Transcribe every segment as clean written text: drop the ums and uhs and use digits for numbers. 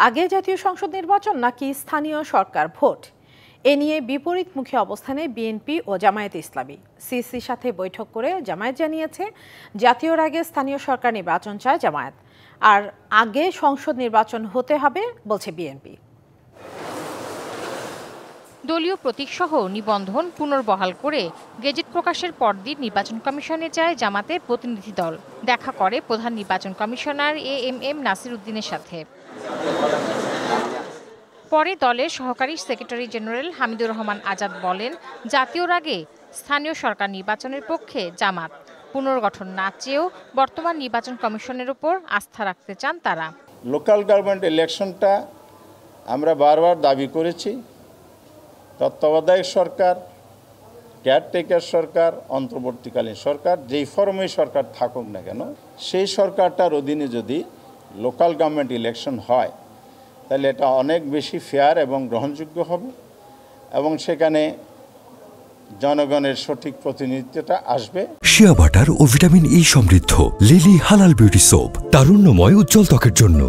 আগে জাতীয় সংসদ নির্বাচন নাকি স্থানীয় সরকার ভোট, এ নিয়ে বিপরীতমুখী অবস্থানে বিএনপি ও জামায়াতে ইসলামী। সিসির সাথে বৈঠক করে জামায়াত জানিয়েছে জাতীয়র আগে স্থানীয় সরকার নির্বাচন চায় জামায়াত, আর আগে সংসদ নির্বাচন হতে হবে বলছে বিএনপি। দলীয় প্রতীকসহ নিবন্ধন পুনর্বহাল করে গেজেট প্রকাশের পরদিন নির্বাচন কমিশনে যায় জামাতের প্রতিনিধি দল। দেখা করে প্রধান নির্বাচন কমিশনার এএমএম নাসির উদ্দিনের সাথে। পরে দলের সহকারী সেক্রেটারি জেনারেল হামিদুর রহমান আজাদ বলেন, জাতীয়র আগে স্থানীয় সরকার নির্বাচনের পক্ষে জামাত। পুনর্গঠন না চেয়েও বর্তমান নির্বাচন কমিশনের উপর আস্থা রাখতে চান তারা। লোকাল গভর্নমেন্ট ইলেকশনটা আমরা বারবার দাবি করেছি, তত্ত্বাবধায়ক সরকার, কেয়ারটেকার সরকার, অন্তর্বর্তীকালীন সরকার, যেই ফর্মেই সরকার থাকুক না কেন, সেই সরকারটার অধীনে যদি লোকাল গভর্নমেন্ট ইলেকশন হয় তাহলে এটা অনেক বেশি ফেয়ার এবং গ্রহণযোগ্য হবে এবং সেখানে জনগণের সঠিক প্রতিনিধিত্বটা আসবে। শিয়া বাটার ও ভিটামিন ই সমৃদ্ধ লিলি হালাল বিউটি সোপ, তারুণ্যময় উজ্জ্বল ত্বকের জন্য।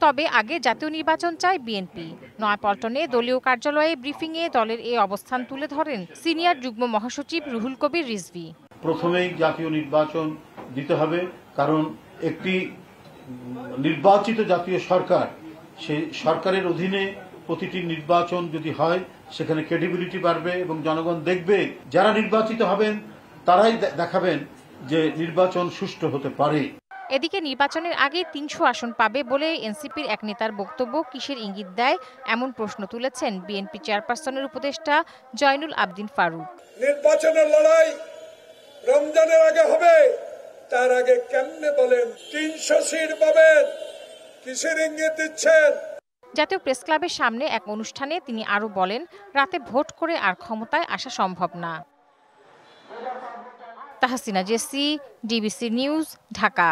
তবে আগে জাতীয় নির্বাচন চায় বিএনপি। নয়াপল্টনে দলীয় কার্যালয়ে ব্রিফিংয়ে দলের এই অবস্থান তুলে ধরেন সিনিয়র যুগ্ম মহাসচিব রুহুল কবির রিজভী। প্রথমেই জাতীয় নির্বাচন দিতে হবে, কারণ একটি নির্বাচিত জাতীয় সরকার, সেই সরকারের অধীনে প্রতিটি নির্বাচন যদি হয় সেখানে ক্রেডিবিলিটি বাড়বে এবং জনগণ দেখবে যারা নির্বাচিত হবেন তারাই দেখাবেন যে নির্বাচন সুষ্ঠু হতে পারে। এদিকে নির্বাচনের আগে ৩০০ আসন পাবে বলে এনসিপির এক নেতার বক্তব্য কিসের ইঙ্গিত দেয়, এমন প্রশ্ন তুলেছেন বিএনপি চেয়ারপারসনের উপদেষ্টা জয়নুল আবদিন ফারুক। নির্বাচনের লড়াই রমজানের আগে হবে, তার আগে কেমনে বলেন ৩০০ সিট পাবেন, কিসের ইঙ্গিত দিচ্ছেন? জাতীয় প্রেস ক্লাবের সামনে এক অনুষ্ঠানে তিনি আরো বলেন, রাতে ভোট করে আর ক্ষমতায় আসা সম্ভব না। Tahsina Jessy, DBC news, Dhaka.